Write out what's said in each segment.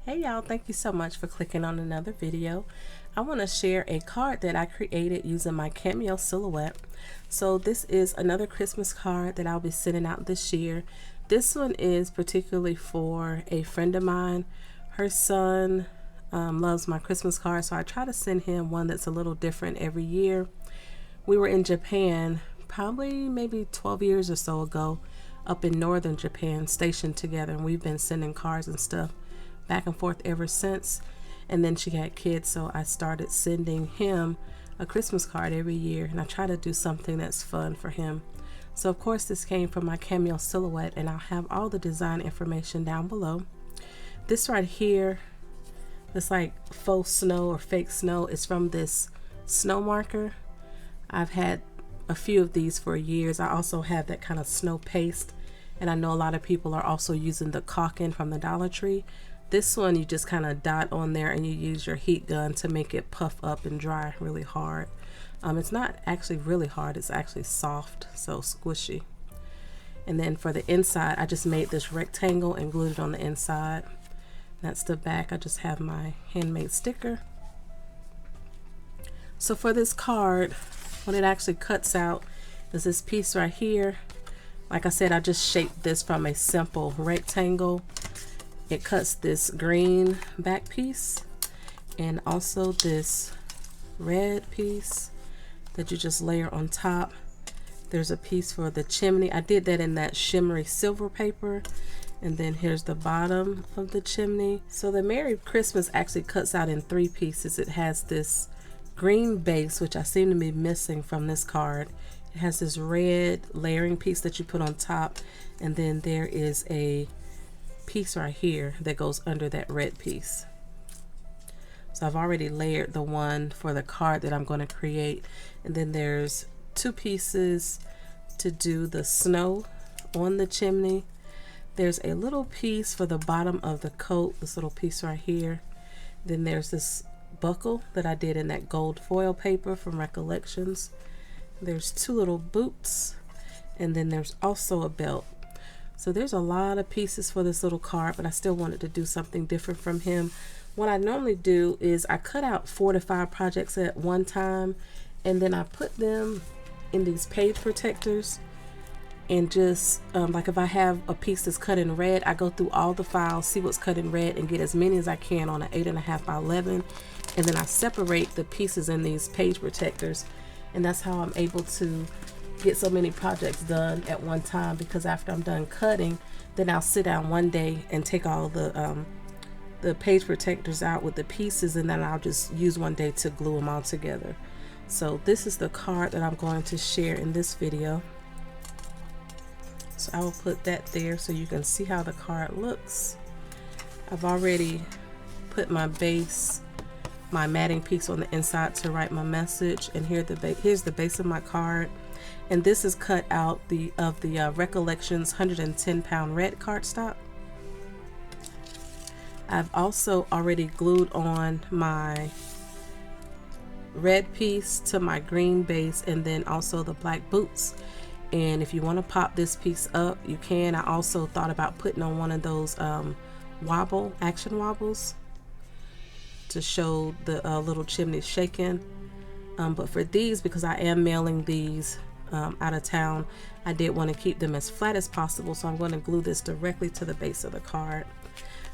Hey y'all, thank you so much for clicking on another video. I want to share a card that I created using my Cameo Silhouette. So this is another Christmas card that I'll be sending out this year. This one is particularly for a friend of mine. Her son loves my Christmas card, so I try to send him one that's a little different every year. We were in Japan probably maybe 12 years or so ago, up in northern Japan, stationed together, and we've been sending cards and stuff back and forth ever since. And then she had kids, so I started sending him a Christmas card every year, and I try to do something that's fun for him. So of course this came from my Cameo Silhouette, and I'll have all the design information down below. This right here, this like faux snow or fake snow, is from this snow marker. I've had a few of these for years. I also have that kind of snow paste, and I know a lot of people are also using the caulking from the Dollar Tree. This one you just kind of dot on there and you use your heat gun to make it puff up and dry really hard. It's not actually really hard, it's actually soft, so squishy. And then for the inside, I just made this rectangle and glued it on the inside. That's the back. I just have my handmade sticker. So for this card, what it actually cuts out is this piece right here. Like I said, I just shaped this from a simple rectangle. It cuts this green back piece and also this red piece that you just layer on top. There's a piece for the chimney. I did that in that shimmery silver paper. And then here's the bottom of the chimney. So the Merry Christmas actually cuts out in 3 pieces. It has this green base, which I seem to be missing from this card. It has this red layering piece that you put on top, and then there is a piece right here that goes under that red piece. So I've already layered the one for the card that I'm going to create, and then there's 2 pieces to do the snow on the chimney. There's a little piece for the bottom of the coat, this little piece right here. Then there's this buckle that I did in that gold foil paper from Recollections. There's 2 little boots, and then there's also a belt. So there's a lot of pieces for this little card, but I still wanted to do something different from him. What I normally do is I cut out 4 to 5 projects at one time, and then I put them in these page protectors. And just like if I have a piece that's cut in red, I go through all the files, see what's cut in red, and get as many as I can on an 8.5 by 11. And then I separate the pieces in these page protectors, and that's how I'm able to get so many projects done at one time, because after I'm done cutting, then I'll sit down one day and take all the page protectors out with the pieces, and then I'll just use one day to glue them all together. So this is the card that I'm going to share in this video. So I will put that there so you can see how the card looks. I've already put my base, my matting piece on the inside to write my message, and here's the base of my card. And this is cut out of the Recollections 110-pound red cardstock. I've also already glued on my red piece to my green base, and then also the black boots. And if you want to pop this piece up, you can. I also thought about putting on one of those action wobbles to show the little chimney shaking. But for these, because I am mailing these out of town, I did want to keep them as flat as possible, so I'm going to glue this directly to the base of the card.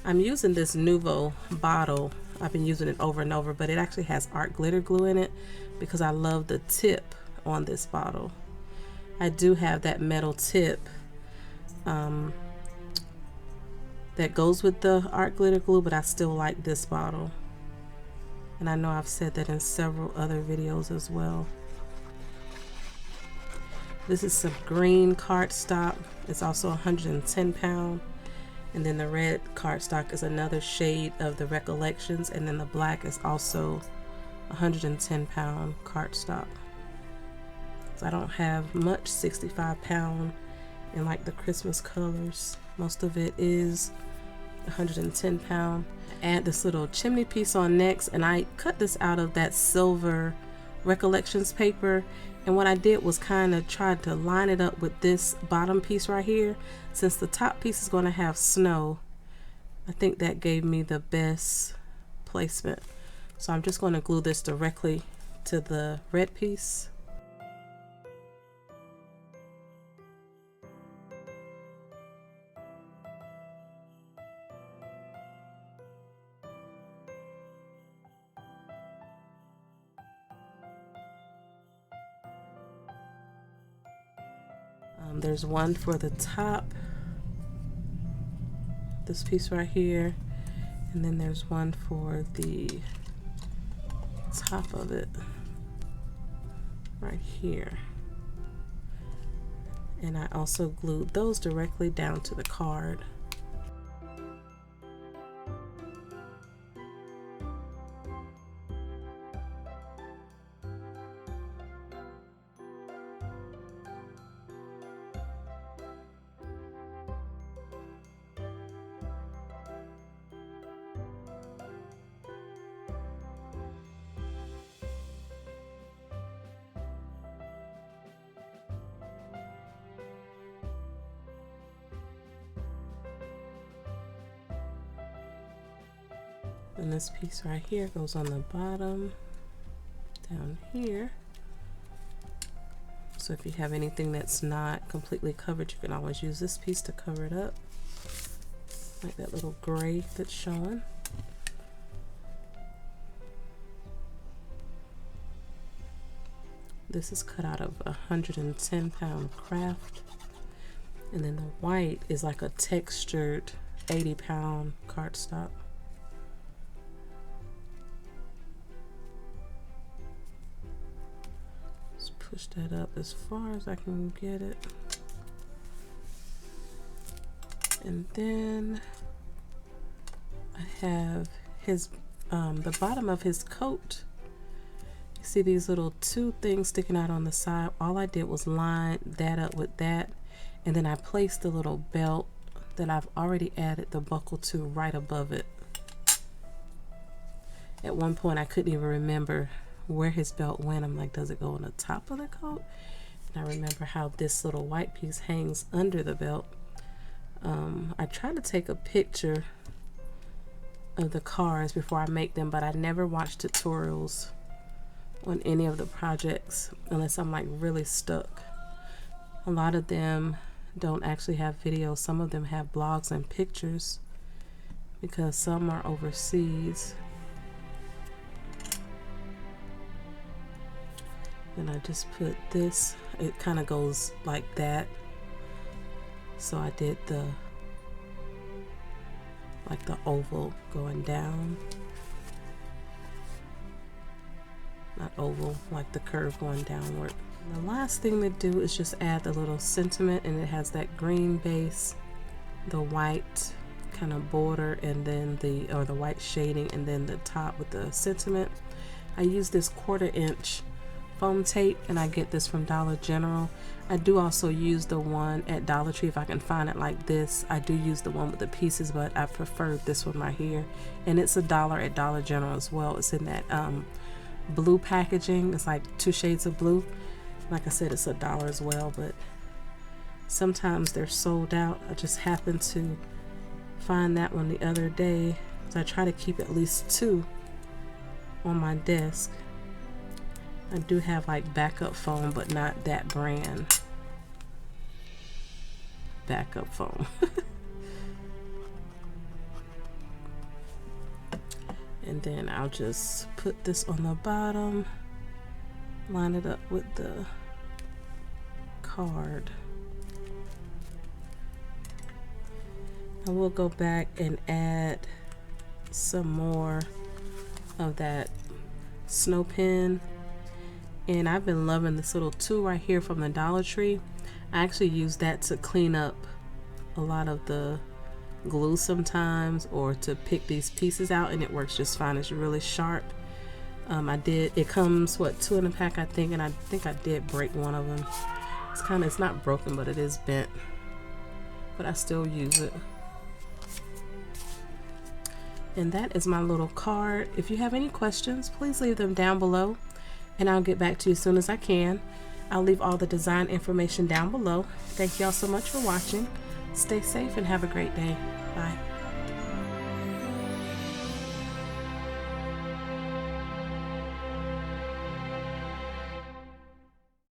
I'm using this Nuvo bottle. I've been using it over and over, but it actually has art glitter glue in it because I love the tip on this bottle. I do have that metal tip that goes with the art glitter glue, but I still like this bottle. And I know I've said that in several other videos as well. This is some green cardstock. It's also 110 pound. And then the red cardstock is another shade of the Recollections. And then the black is also 110 pound cardstock. So I don't have much 65 pound in like the Christmas colors. Most of it is 110 pound. Add this little chimney piece on next, and I cut this out of that silver Recollections paper, and what I did was kind of try to line it up with this bottom piece right here. Since the top piece is going to have snow, I think that gave me the best placement. So I'm just going to glue this directly to the red piece. There's one for the top, this piece right here, and then there's one for the top of it right here. And I also glued those directly down to the card. And this piece right here goes on the bottom down here. So if you have anything that's not completely covered, you can always use this piece to cover it up, like that little gray that's showing. This is cut out of a 110-pound craft, and then the white is like a textured 80-pound cardstock. Push that up as far as I can get it. And then I have his the bottom of his coat. You see these little two things sticking out on the side. All I did was line that up with that, and then I placed the little belt that I've already added the buckle to right above it. At one point I couldn't even remember where his belt went. I'm like, does it go on the top of the coat? And I remember how this little white piece hangs under the belt. I try to take a picture of the cards before I make them, but I never watch tutorials on any of the projects unless I'm like really stuck. A lot of them don't actually have videos. Some of them have blogs and pictures because some are overseas. And I just put this, it kind of goes like that. So I did the like the oval going down, not oval, like the curve going downward. And the last thing to do is just add the little sentiment, and it has that green base, the white kind of border, and then the white shading, and then the top with the sentiment. I use this 1/4 inch foam tape, and I get this from Dollar General. I do also use the one at Dollar Tree if I can find it like this. I do use the one with the pieces, but I prefer this one right here, and it's $1 at Dollar General as well. It's in that blue packaging. It's like 2 shades of blue. Like I said, it's $1 as well, but sometimes they're sold out. I just happened to find that one the other day, so I try to keep at least 2 on my desk. I do have like backup foam, but not that brand. Backup foam. And then I'll just put this on the bottom, line it up with the card. I will go back and add some more of that snow pin. And I've been loving this little tool right here from the Dollar Tree. I actually use that to clean up a lot of the glue sometimes, or to pick these pieces out, and it works just fine. It's really sharp. It comes, what, 2 in a pack, I think, and I think I did break one of them. It's not broken, but it is bent. But I still use it. And that is my little card. If you have any questions, please leave them down below, and I'll get back to you as soon as I can. I'll leave all the design information down below. Thank you all so much for watching. Stay safe and have a great day. Bye.